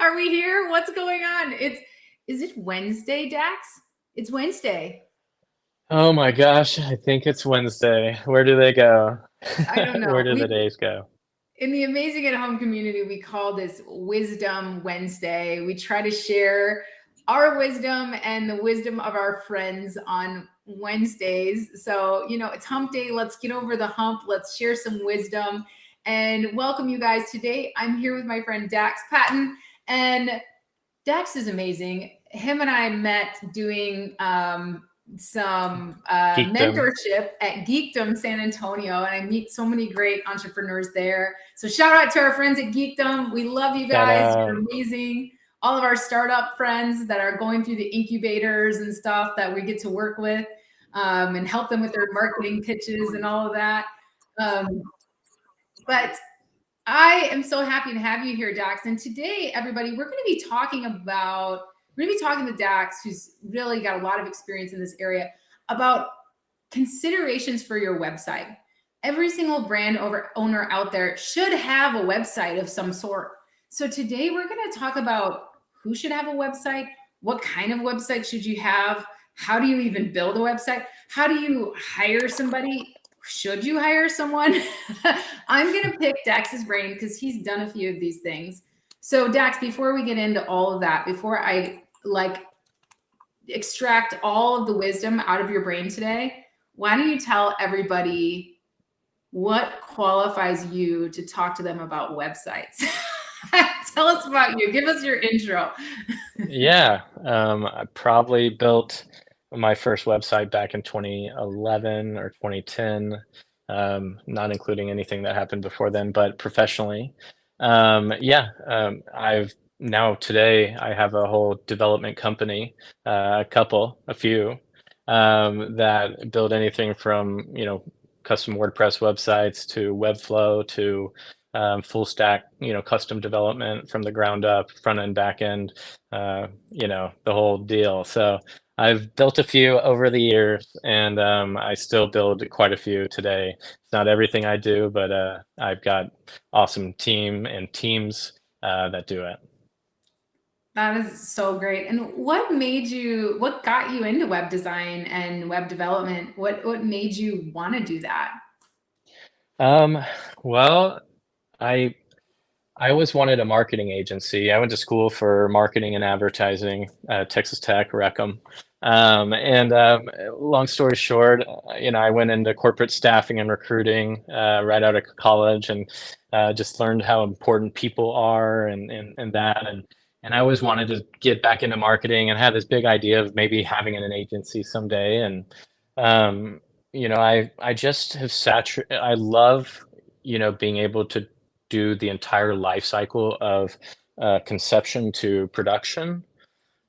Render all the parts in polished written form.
Are we here? What's going on? Is it Wednesday, Dax? It's Wednesday. Oh my gosh, I think it's Wednesday. Where do they go? I don't know. Where do the days go? In the Amazing at Home community, we call this Wisdom Wednesday. We try to share our wisdom and the wisdom of our friends on Wednesdays. So, it's hump day. Let's get over the hump. Let's share some wisdom and welcome you guys today. I'm here with my friend Dax Patton, and Dax is amazing. Him and I met doing some Geekdom. mentorship at Geekdom San Antonio, and I meet so many great entrepreneurs there. So shout out to our friends at Geekdom. We love you Shout guys. You're out. amazing. All of our startup friends that are going through the incubators and stuff that we get to work with and help them with their marketing pitches and all of that. But I am so happy to have you here, Dax. And today, everybody, we're going to be talking to Dax, who's really got a lot of experience in this area, about considerations for your website. Every single brand owner out there should have a website of some sort. So today we're going to talk about who should have a website, what kind of website should you have, how do you even build a website, how do you hire somebody, should you hire someone? I'm going to pick Dax's brain because he's done a few of these things. So Dax, before we get into all of that, before I extract all of the wisdom out of your brain today, why don't you tell everybody what qualifies you to talk to them about websites? Tell us about you. Give us your intro. Yeah, I probably built my first website back in 2011 or 2010, not including anything that happened before then, but professionally. I've now today I have a whole development company, a few, that build anything from, custom WordPress websites to Webflow to full stack, custom development from the ground up, front end, back end, the whole deal. So I've built a few over the years, and I still build quite a few today. It's not everything I do, but I've got awesome teams that do it. That is so great. And what got you into web design and web development? What made you want to do that? Um, well, I I always wanted a marketing agency. I went to school for marketing and advertising, Texas Tech, Reckham. Long story short, I went into corporate staffing and recruiting right out of college, and just learned how important people are and that. And I always wanted to get back into marketing and had this big idea of maybe having an agency someday. And I just have I love, being able to do the entire life cycle of conception to production.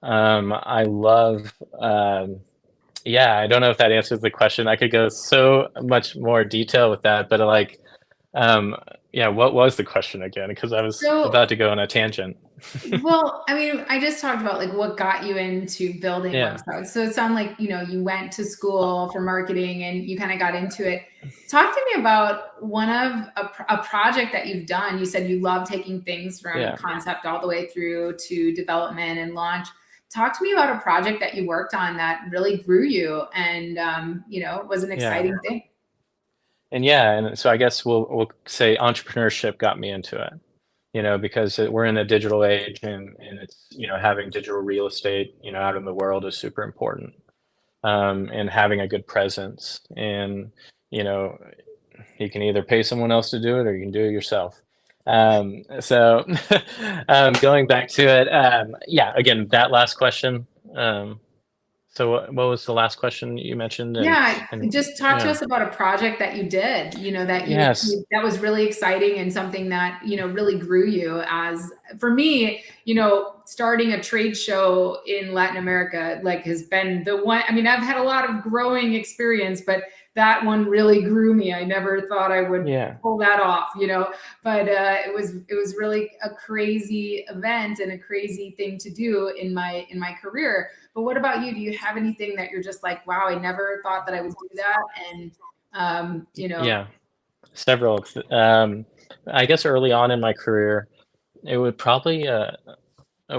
I love, yeah, I don't know if that answers the question. I could go so much more detail with that, but um, yeah, what was the question again? Because I was So, about to go on a tangent. well, I mean, I just talked about what got you into building Yeah. websites. So it sounded like, you went to school for marketing and you kind of got into it. Talk to me about a project that you've done. You said you love taking things from Yeah. concept all the way through to development and launch. Talk to me about a project that you worked on that really grew you and, was an Yeah. exciting thing. And so I guess we'll say entrepreneurship got me into it. Because we're in a digital age, and it's, having digital real estate, out in the world is super important. And having a good presence, and, you know, you can either pay someone else to do it or you can do it yourself. So going back to it, yeah, again, that last question. So what was the last question you mentioned? Yeah, And just talk to yeah, us about a project that you did, yes, that was really exciting and something that, really grew you as for me, starting a trade show in Latin America, has been the one. I mean, I've had a lot of growing experience, but that one really grew me. I never thought I would yeah. pull that off, but it was really a crazy event and a crazy thing to do in my career. But what about you? Do you have anything that you're just like, wow, I never thought that I would do that? And, Yeah, several. I guess early on in my career, it would probably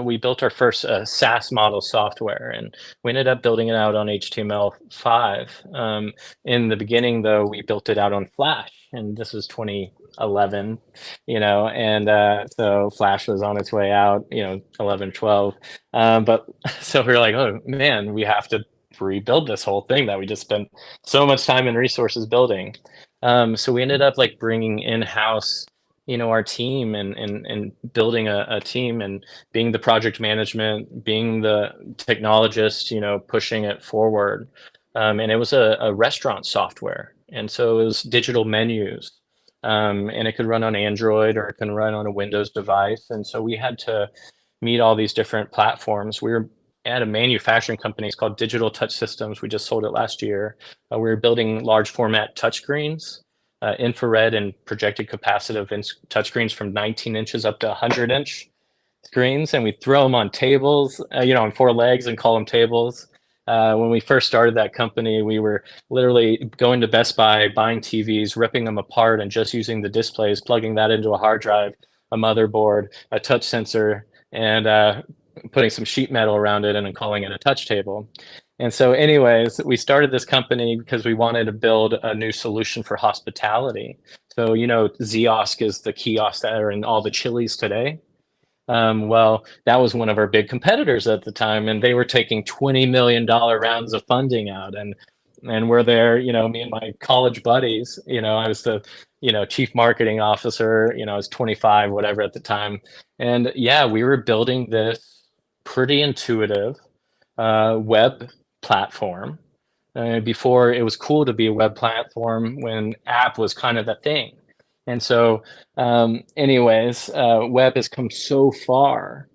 we built our first SaaS model software, and we ended up building it out on HTML5. In the beginning, though, we built it out on Flash, and this was 2011, and so Flash was on its way out, 11, 12. But so we were like, oh man, we have to rebuild this whole thing that we just spent so much time and resources building. So we ended up like bringing in-house our team and building a team and being the project management, being the technologist, pushing it forward. And it was a restaurant software. And so it was digital menus. And it could run on Android or it can run on a Windows device. And so we had to meet all these different platforms. We were at a manufacturing company. It's called Digital Touch Systems. We just sold it last year. We were building large format touchscreens, infrared and projected capacitive touchscreens from 19 inches up to 100-inch screens, and we throw them on tables, on four legs and call them tables. When we first started that company, we were literally going to Best Buy, buying TVs, ripping them apart, and just using the displays, plugging that into a hard drive, a motherboard, a touch sensor, and putting some sheet metal around it and then calling it a touch table. And so anyways, we started this company because we wanted to build a new solution for hospitality. So, Ziosk is the kiosk that are in all the Chili's today. Well, that was one of our big competitors at the time, and they were taking $20 million rounds of funding out. And we're there, me and my college buddies, I was the, chief marketing officer, I was 25, whatever at the time. And yeah, we were building this pretty intuitive web platform before it was cool to be a web platform, when app was kind of the thing. And so anyways, web has come so far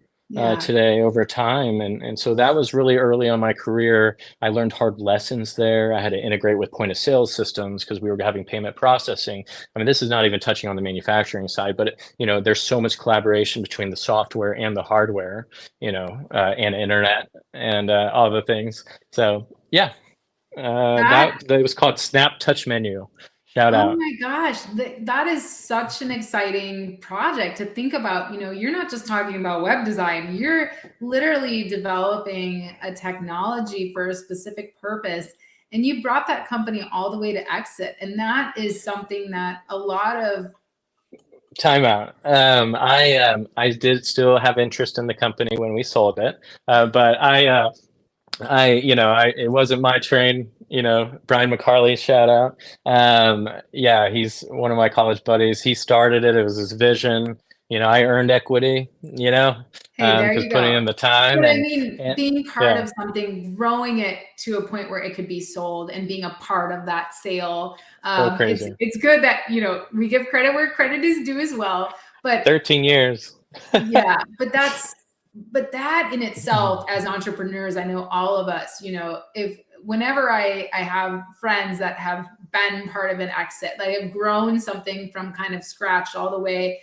today over time. And so that was really early on in my career. I learned hard lessons there. I had to integrate with point of sale systems because we were having payment processing. I mean, this is not even touching on the manufacturing side, but there's so much collaboration between the software and the hardware, and internet and all the things. So yeah, that was called Snap Touch Menu. Shout out. Oh my gosh, that is such an exciting project to think about. You're not just talking about web design, you're literally developing a technology for a specific purpose. And you brought that company all the way to exit. And that is something that a lot of time out. I did still have interest in the company when we sold it, but it wasn't my train. Brian McCarley, shout out. Yeah, he's one of my college buddies. He started it. It was his vision. I earned equity, Hey, there you go. putting in the time. But being part of something, growing it to a point where it could be sold and being a part of that sale. So crazy. It's good that, we give credit where credit is due as well. But 13 years. Yeah, but that in itself, as entrepreneurs, I know all of us, whenever I have friends that have been part of an exit, that have grown something from kind of scratch all the way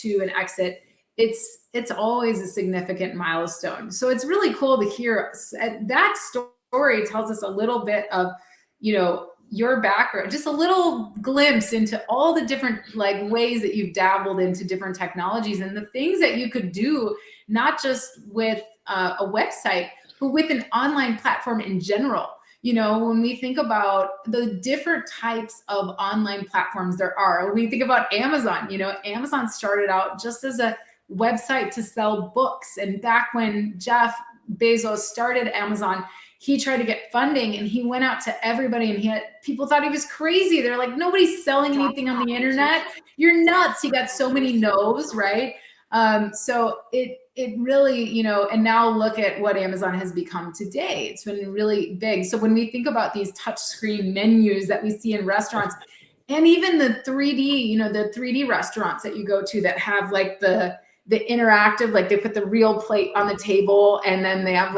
to an exit, it's always a significant milestone. So it's really cool to hear that story. Tells us a little bit of, your background, just a little glimpse into all the different ways that you've dabbled into different technologies and the things that you could do, not just with a website, but with an online platform in general. When we think about the different types of online platforms there are, when we think about Amazon, Amazon started out just as a website to sell books. And back when Jeff Bezos started Amazon, he tried to get funding and he went out to everybody, and people thought he was crazy. They're like, nobody's selling anything on the internet. You're nuts. He got so many no's, right? So it really, and now look at what Amazon has become today. It's been really big. So when we think about these touchscreen menus that we see in restaurants, and even the 3D, the 3D restaurants that you go to that have the interactive, they put the real plate on the table, and then they have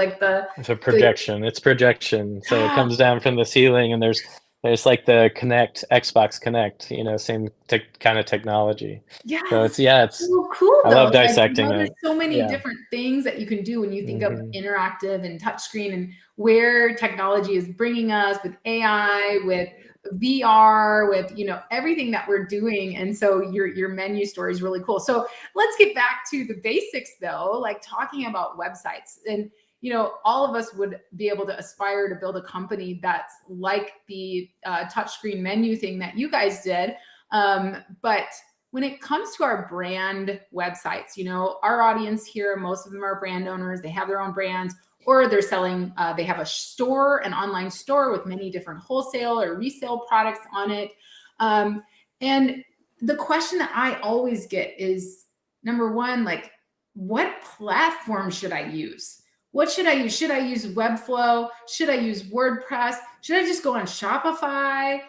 it's a projection. It's projection. So it comes down from the ceiling, and there's the Xbox Connect, same kind of technology. Yeah. So it's so cool. I love dissecting it. There's so many different things that you can do when you think of interactive and touchscreen, and where technology is bringing us with AI, with VR, with, everything that we're doing. And so your menu story is really cool. So let's get back to the basics though, like talking about websites. And all of us would be able to aspire to build a company that's like the touchscreen menu thing that you guys did. But when it comes to our brand websites, our audience here, most of them are brand owners. They have their own brands, or they're selling, they have a store, an online store with many different wholesale or resale products on it. And the question that I always get is, number one, like, what platform should I use? What should I use? Should I use Webflow? Should I use WordPress? Should I just go on Shopify?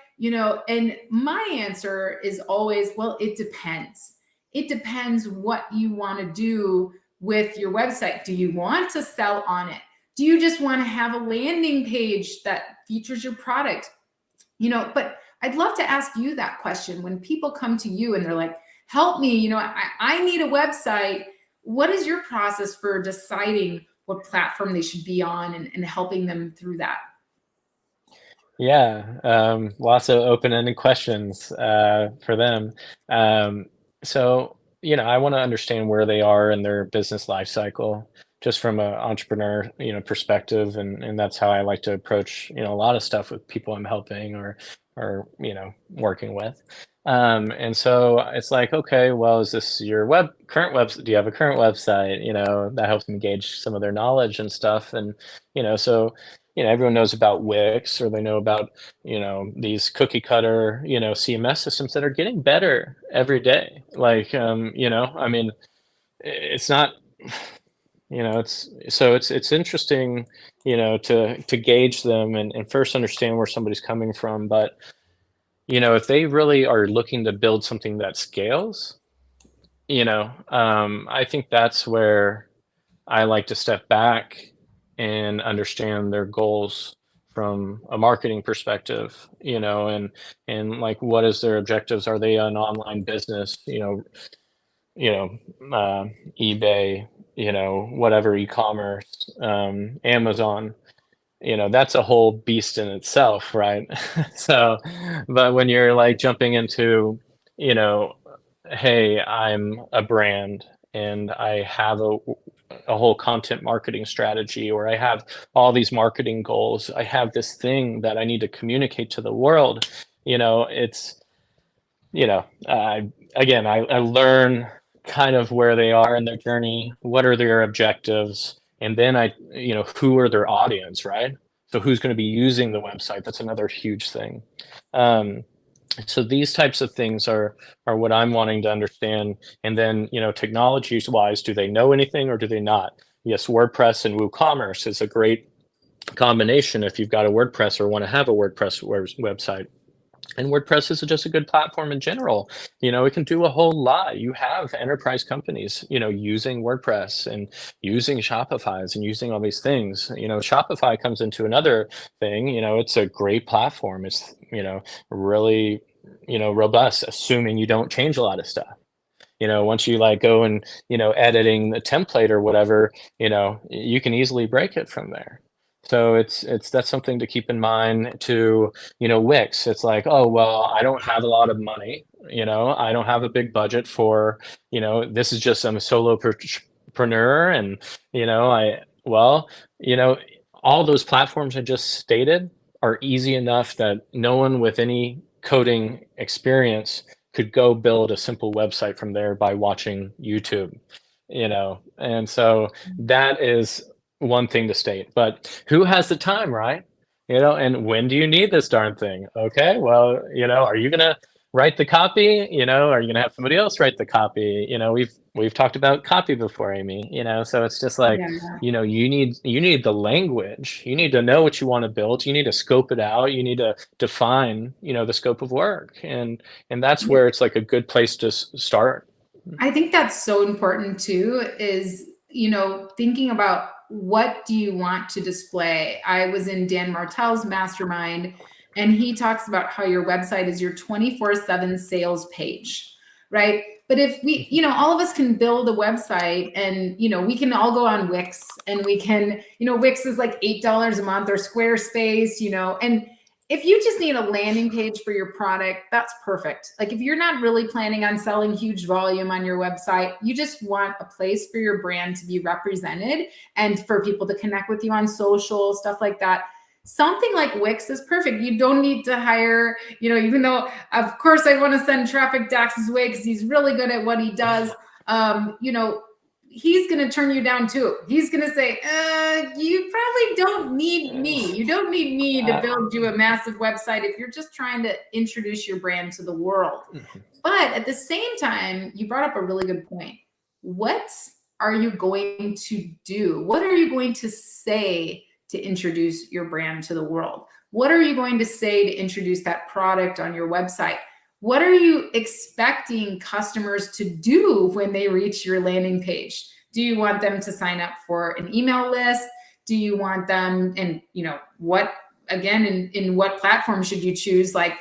And my answer is always, well, it depends. It depends what you want to do with your website. Do you want to sell on it? Do you just want to have a landing page that features your product? But I'd love to ask you that question. When people come to you and they're like, help me, I need a website. What is your process for deciding what platform they should be on and helping them through that? Yeah, lots of open-ended questions for them. So, I want to understand where they are in their business life cycle, just from an entrepreneur, perspective, and that's how I like to approach, a lot of stuff with people I'm helping or working with. And so it's like, okay, well, is this your current website? Do you have a current website? That helps me gauge some of their knowledge and stuff. And, so, everyone knows about Wix, or they know about, these cookie cutter, CMS systems that are getting better every day. Like, I mean, it's not, it's interesting, to gauge them and first understand where somebody's coming from. But, if they really are looking to build something that scales, I think that's where I like to step back and understand their goals from a marketing perspective, and like, what is their objectives? Are they an online business, eBay, whatever, e-commerce, Amazon? That's a whole beast in itself, right? So, but when you're like jumping into, hey, I'm a brand and I have a whole content marketing strategy, or I have all these marketing goals, I have this thing that I need to communicate to the world, it's, again, I learn kind of where they are in their journey, what are their objectives, and then who are their audience, right? So who's going to be using the website? That's another huge thing. So these types of things are what I'm wanting to understand. And then, technologies wise, do they know anything or do they not? Yes, WordPress and WooCommerce is a great combination if you've got a WordPress or want to have a WordPress website. And WordPress is just a good platform in general. It can do a whole lot. You have enterprise companies, using WordPress and using Shopify's and using all these things. Shopify comes into another thing. It's a great platform. It's, really, robust, assuming you don't change a lot of stuff. Once you like go and, editing the template or whatever, you can easily break it from there. So that's something to keep in mind too. Wix, it's like, oh, well, I don't have a lot of money, I don't have a big budget for, this is just, I'm a solopreneur, and, all those platforms I just stated are easy enough that no one with any coding experience could go build a simple website from there by watching YouTube, and so that is one thing to state. But who has the time, right? And when do you need this darn thing? Okay, well, are you gonna write the copy? Are you gonna have somebody else write the copy? We've talked about copy before, Amy. So it's just like, Yeah. you need the language. You need to know what you want to build. You need to scope it out. You need to define, the scope of work, and that's where it's like a good place to start. I think that's so important too, is, thinking about what do you want to display. I was in Dan Martell's mastermind, and he talks about how your website is your 24/7 sales page, right? But if we, all of us can build a website, and, we can all go on Wix, and we can, Wix is like $8 a month, or Squarespace, and if you just need a landing page for your product, that's perfect. Like if you're not really planning on selling huge volume on your website, you just want a place for your brand to be represented and for people to connect with you on social, stuff like that. Something like Wix is perfect. You don't need to hire, even though of course I want to send traffic Dax's way because he's really good at what he does. He's going to turn you down too. He's going to say, you probably don't need me. You don't need me to build you a massive website if you're just trying to introduce your brand to the world. But at the same time, you brought up a really good point. What are you going to do? What are you going to say to introduce your brand to the world? What are you going to say to introduce that product on your website? What are you expecting customers to do when they reach your landing page? Do you want them to sign up for an email list? Do you want them, and what, again, in what platform should you choose? Like,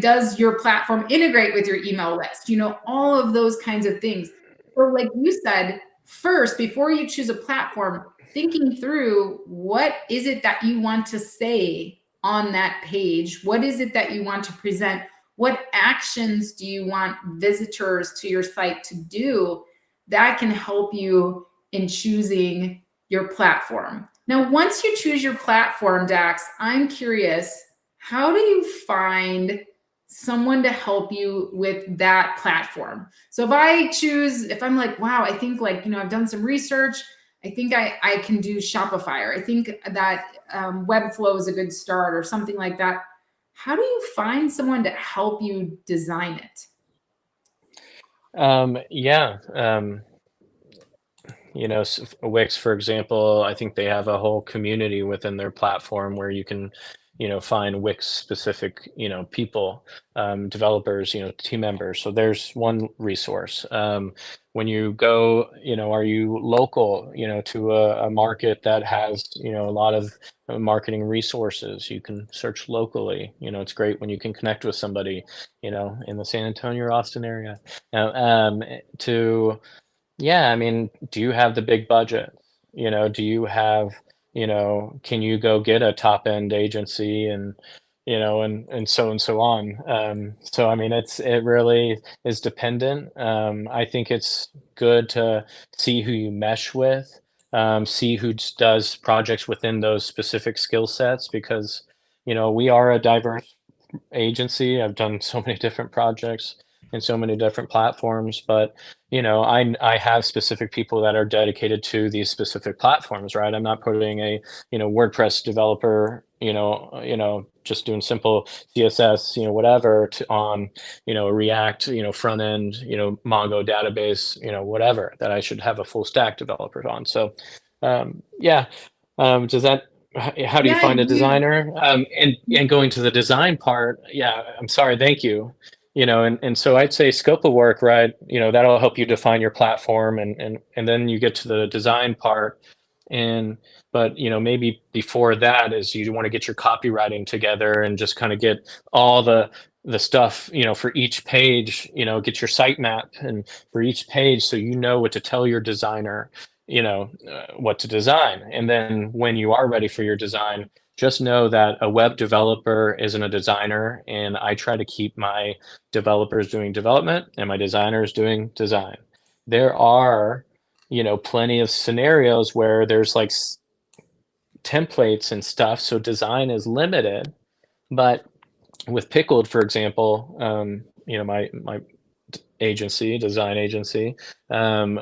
does your platform integrate with your email list? All of those kinds of things. So like you said, first, before you choose a platform, thinking through what is it that you want to say on that page? What is it that you want to present? What actions do you want visitors to your site to do that can help you in choosing your platform? Now, once you choose your platform, Dax, I'm curious, how do you find someone to help you with that platform? So if I'm like, wow, I think I've done some research, I think I can do Shopify, or I think that Webflow is a good start or something like that. How do you find someone to help you design it? Wix, for example, I think they have a whole community within their platform where you can, find Wix specific, people, developers, team members. So there's one resource. When you go, are you local, to a market that has, a lot of marketing resources? You can search locally. It's great when you can connect with somebody, in the San Antonio or Austin area. Yeah, I mean, do you have the big budget? Do you have, can you go get a top end agency and, and so on. So I mean, it really is dependent. I think it's good to see who you mesh with, see who does projects within those specific skill sets, because, we are a diverse agency. I've done so many different projects and so many different platforms, but I have specific people that are dedicated to these specific platforms, right? I'm not putting a WordPress developer, just doing simple CSS, whatever, on a React, front end, Mongo database, whatever, that I should have a full stack developer on. So does that, how do you find a designer? And going to the design part, yeah, I'm sorry, thank you. And so I'd say scope of work, right? That'll help you define your platform, and then you get to the design part. But maybe before that is you want to get your copywriting together and just kind of get all the stuff, for each page, get your sitemap and for each page, so what to tell your designer, what to design. And then when you are ready for your design, just know that a web developer isn't a designer, and I try to keep my developers doing development and my designers doing design. There are, plenty of scenarios where there's like templates and stuff, so design is limited. But with Pickled, for example, my design agency,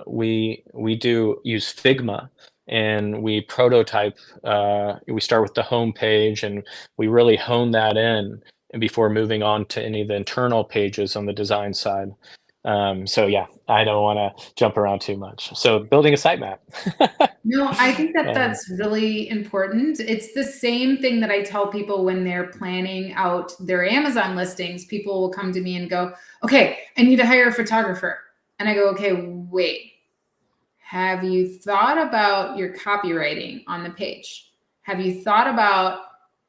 we do use Figma, and we prototype. We start with the home page, and we really hone that in before moving on to any of the internal pages on the design side. So yeah, I don't want to jump around too much. So building a sitemap. No, I think that that's really important. It's the same thing that I tell people when they're planning out their Amazon listings. People will come to me and go, okay, I need to hire a photographer. And I go, okay, wait, have you thought about your copywriting on the page? Have you thought about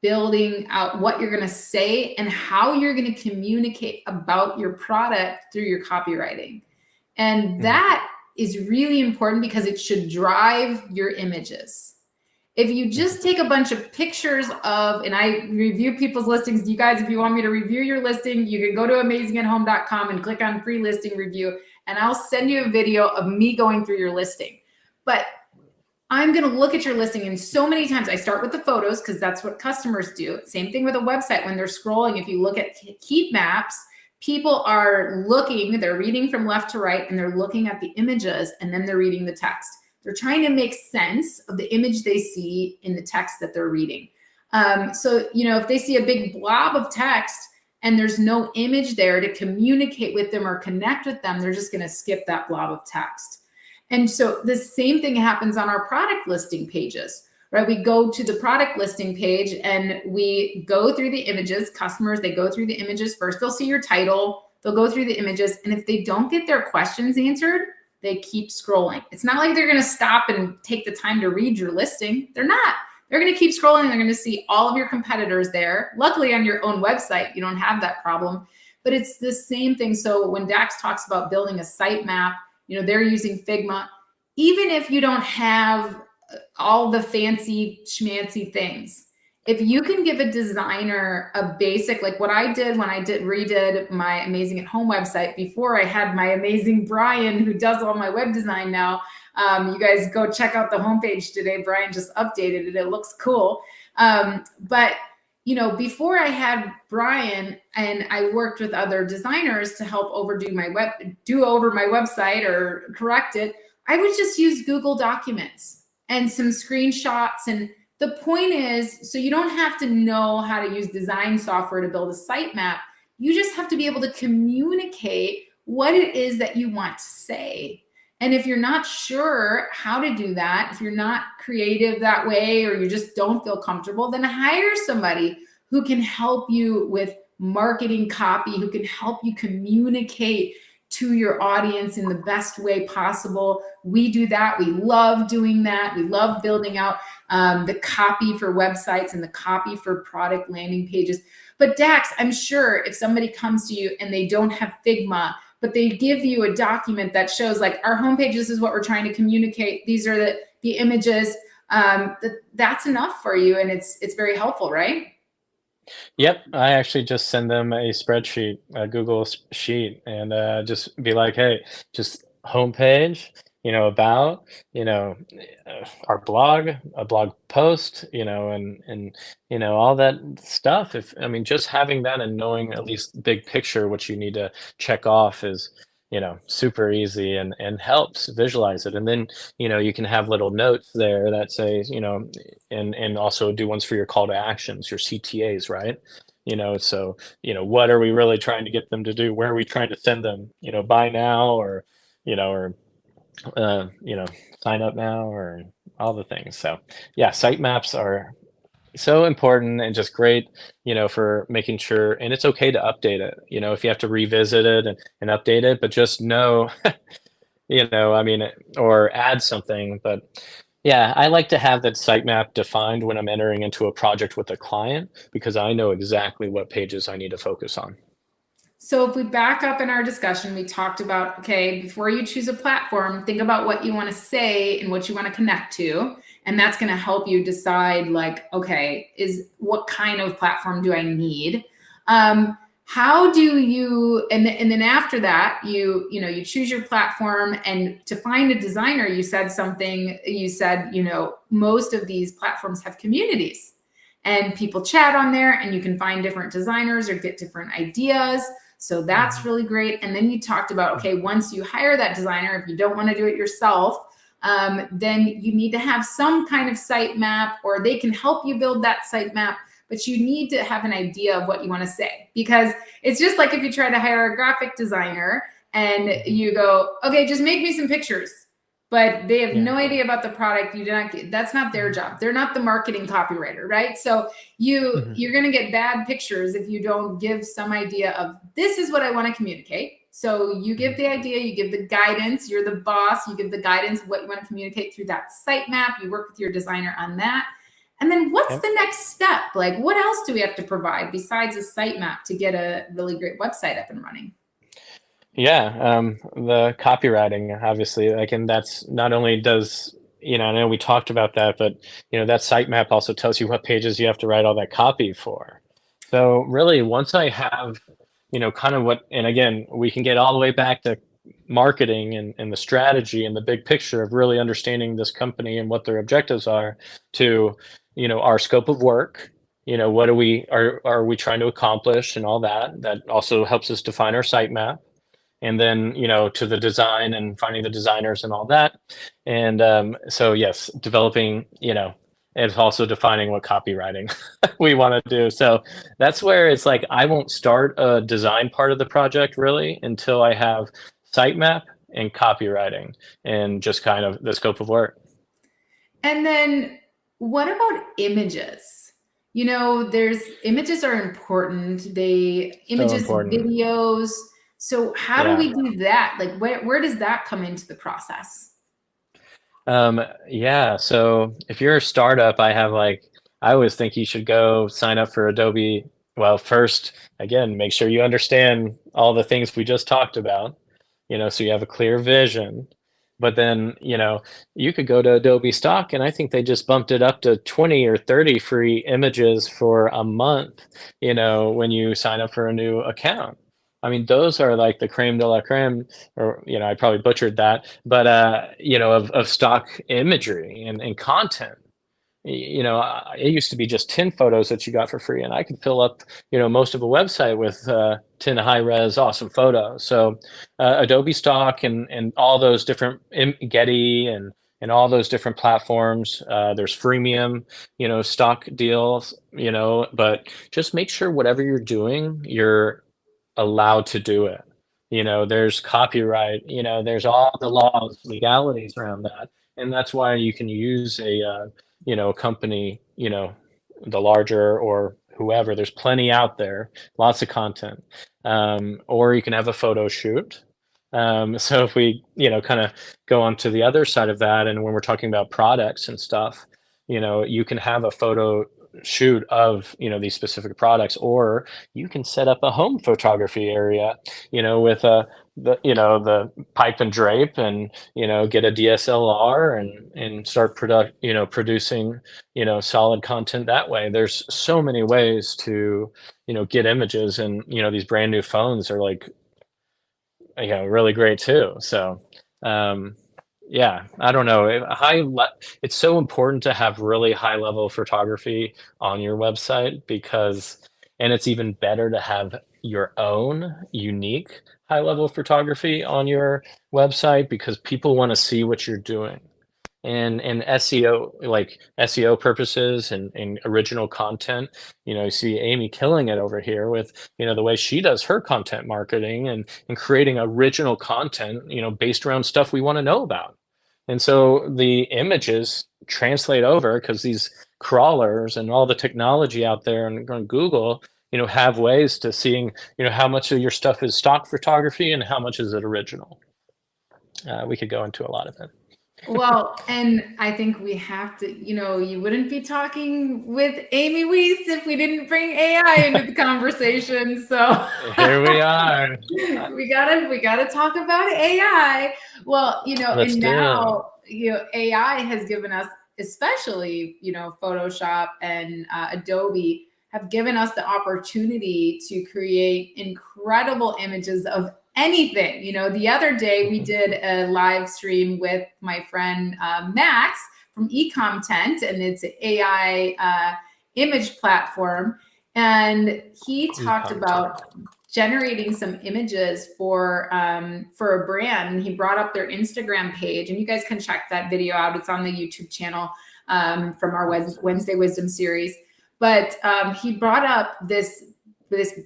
building out what you're going to say and how you're going to communicate about your product through your copywriting? And that is really important because it should drive your images. If you just take a bunch of pictures of, and I review people's listings, you guys, if you want me to review your listing, you can go to amazingathome.com and click on free listing review, and I'll send you a video of me going through your listing. But I'm going to look at your listing, and so many times I start with the photos because that's what customers do. Same thing with a website. When they're scrolling, if you look at heat maps, people are looking, they're reading from left to right, and they're looking at the images, and then they're reading the text. They're trying to make sense of the image they see in the text that they're reading. So, if they see a big blob of text and there's no image there to communicate with them or connect with them, they're just going to skip that blob of text. And so the same thing happens on our product listing pages, right? We go to the product listing page and we go through the images. Customers, they go through the images first. They'll see your title, they'll go through the images. And if they don't get their questions answered, they keep scrolling. It's not like they're going to stop and take the time to read your listing. They're not. They're going to keep scrolling. They're going to see all of your competitors there. Luckily, on your own website, you don't have that problem. But it's the same thing. So when Dax talks about building a sitemap, they're using Figma. Even if you don't have all the fancy schmancy things, if you can give a designer a basic, like what I did when I redid my Amazing at Home website before I had my amazing Brian, who does all my web design now. You guys go check out the homepage today. Brian just updated it. It looks cool. But before I had Brian, and I worked with other designers to help do over my website or correct it, I would just use Google Documents and some screenshots. And the point is, so you don't have to know how to use design software to build a sitemap. You just have to be able to communicate what it is that you want to say. And if you're not sure how to do that, if you're not creative that way, or you just don't feel comfortable, then hire somebody who can help you with marketing copy, who can help you communicate to your audience in the best way possible. We do that. We love doing that. We love building out the copy for websites and the copy for product landing pages. But Dax, I'm sure if somebody comes to you and they don't have Figma, but they give you a document that shows like our homepage, this is what we're trying to communicate. These are the images. That's enough for you. And it's very helpful, right? Yep, I actually just send them a spreadsheet, a Google sheet, and just be like, hey, just homepage, about, our blog, a blog post, and all that stuff. Just having that and knowing at least big picture what you need to check off is, super easy and helps visualize it. And then, you can have little notes there that say, and also do ones for your call to actions, your CTAs, right? So, what are we really trying to get them to do? Where are we trying to send them, buy now, or, sign up now, or all the things. So yeah, sitemaps are so important and just great, for making sure, and it's okay to update it, if you have to revisit it and update it, but just know, or add something. But yeah, I like to have that sitemap defined when I'm entering into a project with a client, because I know exactly what pages I need to focus on. So if we back up in our discussion, we talked about, okay, before you choose a platform, think about what you want to say and what you want to connect to. And that's going to help you decide like, okay, what kind of platform do I need? How do you, and then after that, you choose your platform, and to find a designer, you said, most of these platforms have communities and people chat on there, and you can find different designers or get different ideas. So that's really great. And then you talked about, okay, once you hire that designer, if you don't want to do it yourself, then you need to have some kind of sitemap, or they can help you build that sitemap, but you need to have an idea of what you want to say. Because it's just like if you try to hire a graphic designer and you go, okay, just make me some pictures, but they have no idea about the product. That's not their job. They're not the marketing copywriter, right? So you're going to get bad pictures if you don't give some idea of, this is what I want to communicate. So you give the idea, you give the guidance, you're the boss, you give the guidance of what you want to communicate through that sitemap, you work with your designer on that. And then what's the next step? Like, what else do we have to provide besides a sitemap to get a really great website up and running? Yeah, the copywriting, obviously, and that's not only does I know we talked about that, but that sitemap also tells you what pages you have to write all that copy for. So really, once I have, kind of what, and again, we can get all the way back to marketing and the strategy and the big picture of really understanding this company and what their objectives are to, our scope of work, what are we trying to accomplish and all that. That also helps us define our sitemap, and then to the design and finding the designers and all that. And so yes, developing, and also defining what copywriting we want to do. So that's where it's like I won't start a design part of the project really until I have sitemap and copywriting and just kind of the scope of work. And then what about images? There's images are important. So Images, important. videos. So how do Yeah. we do that? Like where does that come into the process? Yeah. So if you're a startup, I always think you should go sign up for Adobe. Well, first, again, make sure you understand all the things we just talked about, so you have a clear vision. But then, you could go to Adobe Stock, and I think they just bumped it up to 20 or 30 free images for a month, when you sign up for a new account. I mean, those are like the creme de la creme, or, I probably butchered that, but, of stock imagery and content. It used to be just 10 photos that you got for free, and I could fill up, most of a website with 10 high res awesome photos. So Adobe Stock and all those different Getty and all those different platforms. There's freemium, stock deals, but just make sure whatever you're doing, you're allowed to do it. There's copyright, there's all the laws, legalities around that. And that's why you can use a company, the larger or whoever, there's plenty out there, lots of content. Or you can have a photo shoot. So if we, kind of go on to the other side of that, and when we're talking about products and stuff, you can have a photo shoot of, these specific products, or you can set up a home photography area, with the pipe and drape, and get a DSLR and start producing solid content that way. There's so many ways to get images, and these brand new phones are like really great too. So um yeah, I don't know. It's so important to have really high level photography on your website, and it's even better to have your own unique high level photography on your website, because people want to see what you're doing. And SEO, like SEO purposes and original content, you see Amy killing it over here with, the way she does her content marketing and creating original content, based around stuff we want to know about. And so the images translate over because these crawlers and all the technology out there and on Google, have ways to seeing, how much of your stuff is stock photography and how much is it original. We could go into a lot of it. Well, and I think we have to, you wouldn't be talking with Amy Weiss if we didn't bring AI into the conversation. So Here we are. we gotta talk about AI. Well, Let's and do it. now, AI has given us, especially, Photoshop and Adobe have given us the opportunity to create incredible images of anything. The other day we did a live stream with my friend Max from eContent, and it's an AI image platform. And he talked about generating some images for a brand. And he brought up their Instagram page, and you guys can check that video out. It's on the YouTube channel from our Wednesday Wisdom series. But he brought up this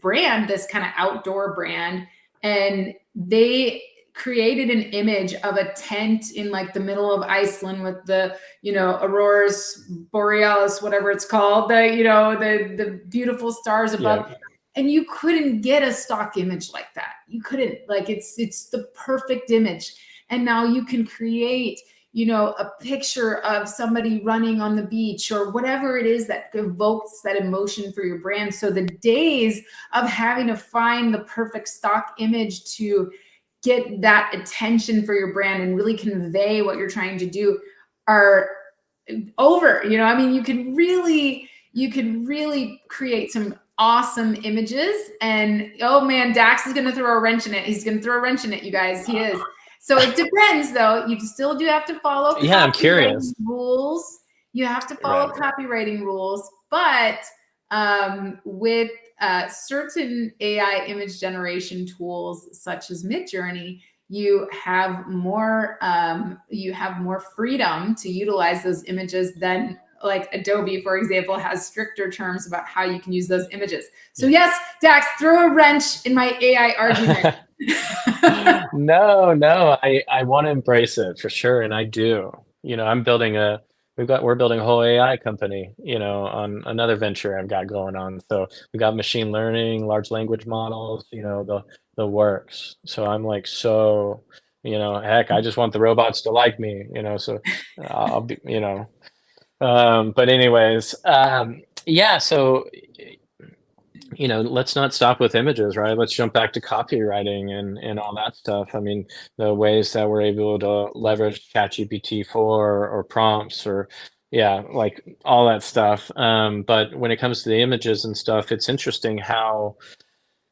brand, this kind of outdoor brand, and they created an image of a tent in like the middle of Iceland with the, auroras borealis, whatever it's called, the beautiful stars above. Yeah. And you couldn't get a stock image like that. You couldn't, like, it's the perfect image. And now you can create, a picture of somebody running on the beach or whatever it is that evokes that emotion for your brand. So the days of having to find the perfect stock image to get that attention for your brand and really convey what you're trying to do are over. I mean, you can really create some awesome images. And oh man, Dax is going to throw a wrench in it. He's going to throw a wrench in it, you guys. He is. So it depends, though. You still do have to follow Yeah, I'm copywriting curious. rules. You have to follow Right. copywriting rules, but with certain AI image generation tools such as Midjourney, you have more freedom to utilize those images than like Adobe, for example, has stricter terms about how you can use those images. So yes, Dax, throw a wrench in my AI argument. No, I want to embrace it for sure, and I do. We're building a whole AI company, on another venture I've got going on. So we got machine learning, large language models, the works. So I'm like, heck, I just want the robots to like me, so I'll be, but anyways, yeah, so let's not stop with images, right? Let's jump back to copywriting and all that stuff. I mean, the ways that we're able to leverage ChatGPT for or prompts or yeah, like all that stuff. But when it comes to the images and stuff, it's interesting how,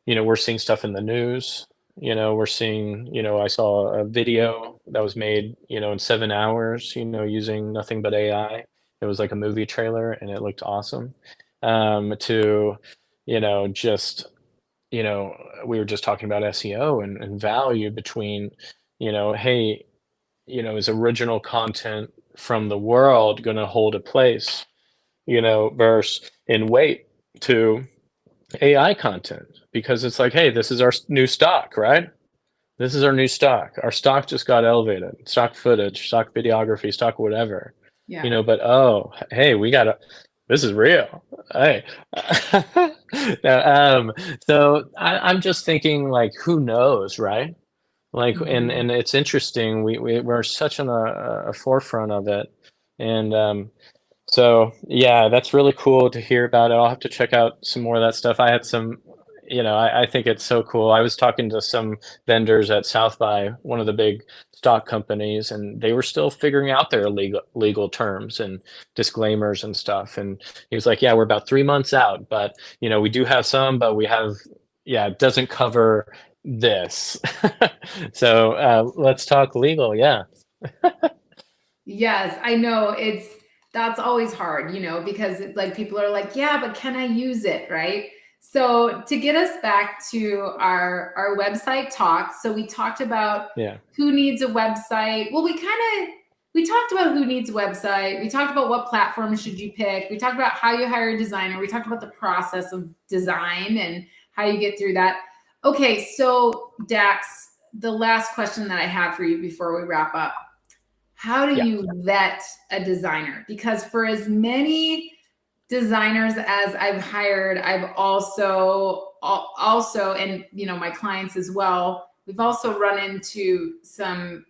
we're seeing stuff in the news. We're seeing, I saw a video that was made, in 7 hours, using nothing but AI. It was like a movie trailer and it looked awesome. To just we were just talking about SEO and value between, hey, is original content from the world going to hold a place, versus in weight to AI content because it's like, hey, this is our new stock, right? This is our new stock. Our stock just got elevated. Stock footage, stock videography, stock whatever. Yeah. But oh, hey, this is real. Hey. No, so I'm just thinking like, who knows, right? Like, Mhm. and it's interesting. We're such on a forefront of it. And so yeah, that's really cool to hear about it. I'll have to check out some more of that stuff. I had some, I think it's so cool. I was talking to some vendors at South by, one of the big stock companies, and they were still figuring out their legal terms and disclaimers and stuff. And he was like, "Yeah, we're about 3 months out, but we do have some, but we have, yeah, it doesn't cover this." So let's talk legal. Yeah. Yes, I know that's always hard, because like people are like, yeah, but can I use it, right? So to get us back to our website talk, so we talked about Yeah. who needs a website. Well, we talked about who needs a website. We talked about what platform should you pick. We talked about how you hire a designer. We talked about the process of design and how you get through that. Okay, so Dax, the last question that I have for you before we wrap up, how do Yeah. you vet a designer? Because for as many designers as I've hired, I've also and my clients as well, we've also run into some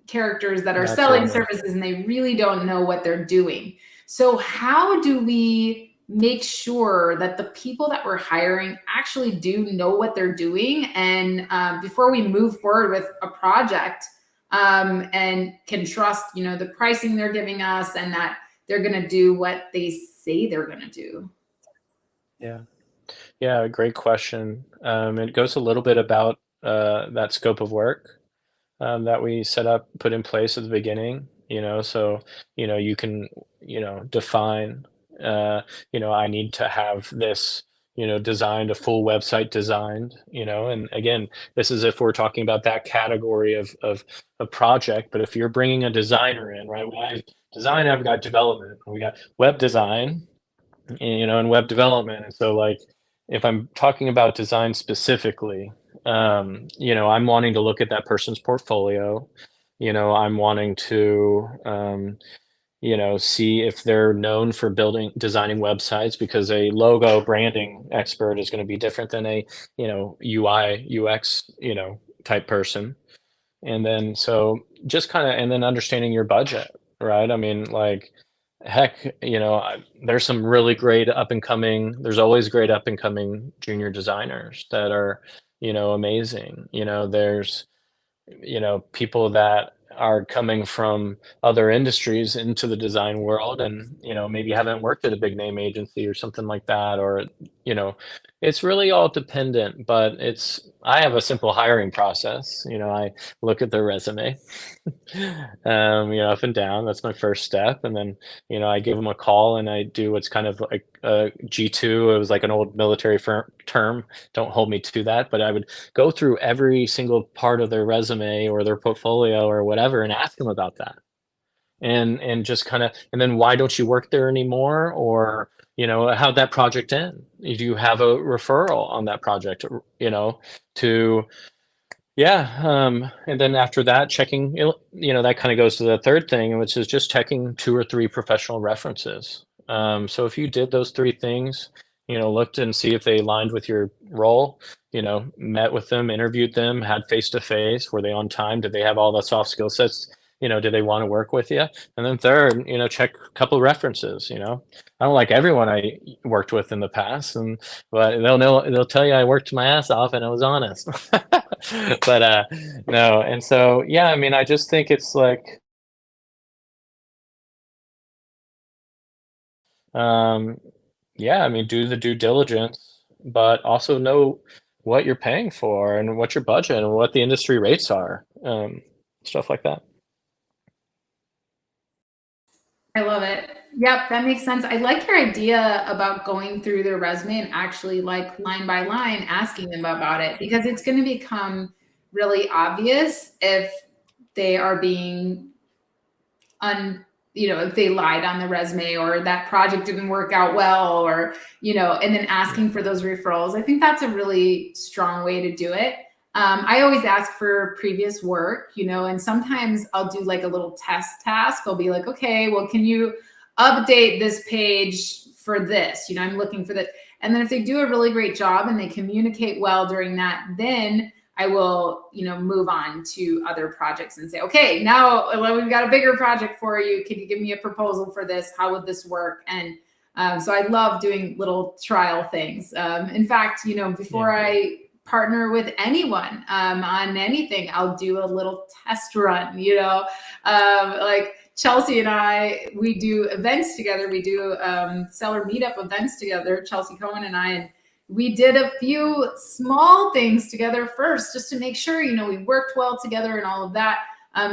characters that are selling Absolutely. services and they really don't know what they're doing. So how do we make sure that the people that we're hiring actually do know what they're doing, and before we move forward with a project, and can trust the pricing they're giving us and that they're going to do what they say they're going to do? Yeah. Yeah, great question. It goes a little bit about that scope of work that we put in place at the beginning. So you can define. I need to have this. Designed, a full website designed. And again, this is if we're talking about that category of a project. But if you're bringing a designer in, right? When I design, I've got development. We got web design, and web development. And so like if I'm talking about design specifically, I'm wanting to look at that person's portfolio. I'm wanting to see if they're known for designing websites, because a logo branding expert is going to be different than a, UI, UX, type person. And then so just kind of, and then understanding your budget, right? I mean, like, heck, there's some really great there's always great up and coming junior designers that are, amazing. There's, people that are coming from other industries into the design world, and maybe haven't worked at a big name agency or something like that, or you know it's really all dependent. But I have a simple hiring process. I look at their resume, up and down. That's my first step. And then, I give them a call and I do what's kind of like a G2. It was like an old military term. Don't hold me to that, but I would go through every single part of their resume or their portfolio or whatever and ask them about that. And just kind of, and then why don't you work there anymore? Or, how'd that project end? Do you have a referral on that project, to yeah, and then after that, checking, that kind of goes to the third thing, which is just checking 2 or 3 professional references. So if you did those 3 things, looked and see if they aligned with your role, met with them, interviewed them, had face to face, were they on time? Did they have all the soft skill sets? Did they want to work with you? And then third, check a couple references. I don't like everyone I worked with in the past, but they'll tell you I worked my ass off and I was honest. But no, and so yeah, I mean, I just think it's like um yeah, I mean, do the due diligence, but also know what you're paying for and what your budget and what the industry rates are. Stuff like that. I love it. Yep, that makes sense. I like your idea about going through their resume and actually like line by line asking them about it, because it's going to become really obvious if they are being un if they lied on the resume or that project didn't work out well, or and then Yeah. asking for those referrals. I think that's a really strong way to do it. I always ask for previous work, and sometimes I'll do like a little test task. I'll be like, okay, well, can you update this page for this? I'm looking for that. And then if they do a really great job and they communicate well during that, then I will, move on to other projects and say, okay, now we've got a bigger project for you. Can you give me a proposal for this? How would this work? And so I love doing little trial things. In fact, Yeah. before I partner with anyone on anything, I'll do a little test run, like Chelsea and I, we do events together. We do seller meetup events together, Chelsea Cohen and I, and we did a few small things together first, just to make sure, we worked well together and all of that.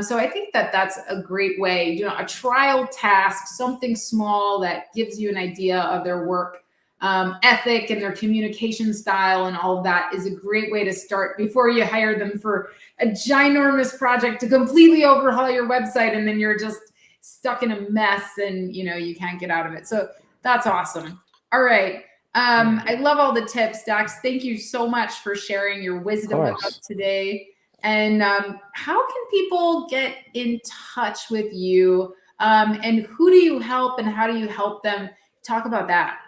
So I think that that's a great way, a trial task, something small that gives you an idea of their work ethic and their communication style and all of that is a great way to start before you hire them for a ginormous project to completely overhaul your website. And then you're just stuck in a mess and, you can't get out of it. So that's awesome. All right. Yeah. I love all the tips, Dax. Thank you so much for sharing your Of wisdom with us course. today. And how can people get in touch with you? And who do you help and how do you help them? Talk about that.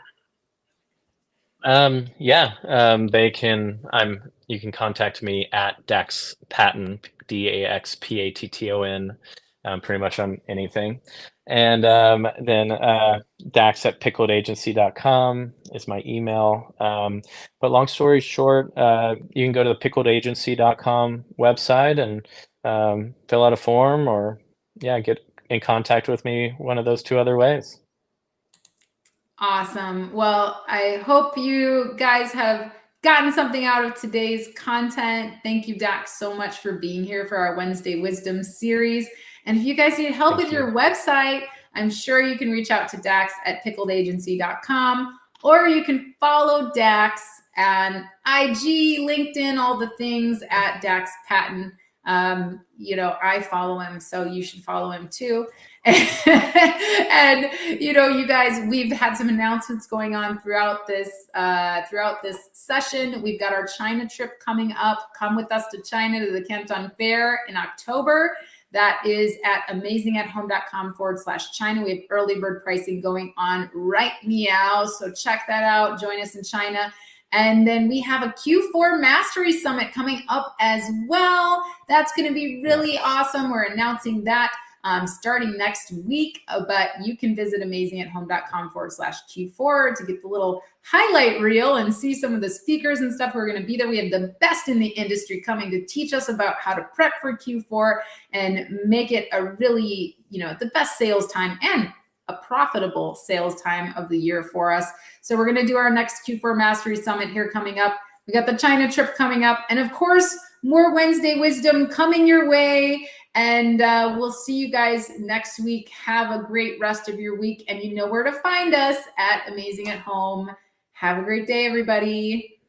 Yeah, you can contact me at Dax Patton, DAXPATTON, pretty much on anything. And then Dax at pickledagency.com is my email. But long story short, you can go to the pickledagency.com website and fill out a form, or yeah, get in contact with me one of those 2 other ways. Awesome. Well, I hope you guys have gotten something out of today's content. Thank you, Dax, so much for being here for our Wednesday Wisdom series. And if you guys need help Thank with you. your website, I'm sure you can reach out to Dax at pickledagency.com, or you can follow Dax on IG, LinkedIn, all the things at Dax Patton. I follow him, so you should follow him too. And you guys, we've had some announcements going on throughout this session. We've got our China trip coming up. Come with us to China, to the Canton Fair in October. That is at amazingathome.com/China. We have early bird pricing going on right meow. So check that out. Join us in China. And then we have a Q4 Mastery Summit coming up as well. That's going to be really awesome. We're announcing that starting next week, but you can visit amazingathome.com/Q4 to get the little highlight reel and see some of the speakers and stuff who are going to be there. We have the best in the industry coming to teach us about how to prep for Q4 and make it a really, the best sales time and a profitable sales time of the year for us. So we're going to do our next Q4 Mastery Summit here coming up. We got the China trip coming up. And of course, more Wednesday wisdom coming your way. And we'll see you guys next week. Have a great rest of your week. And you know where to find us at Amazing at Home. Have a great day, everybody.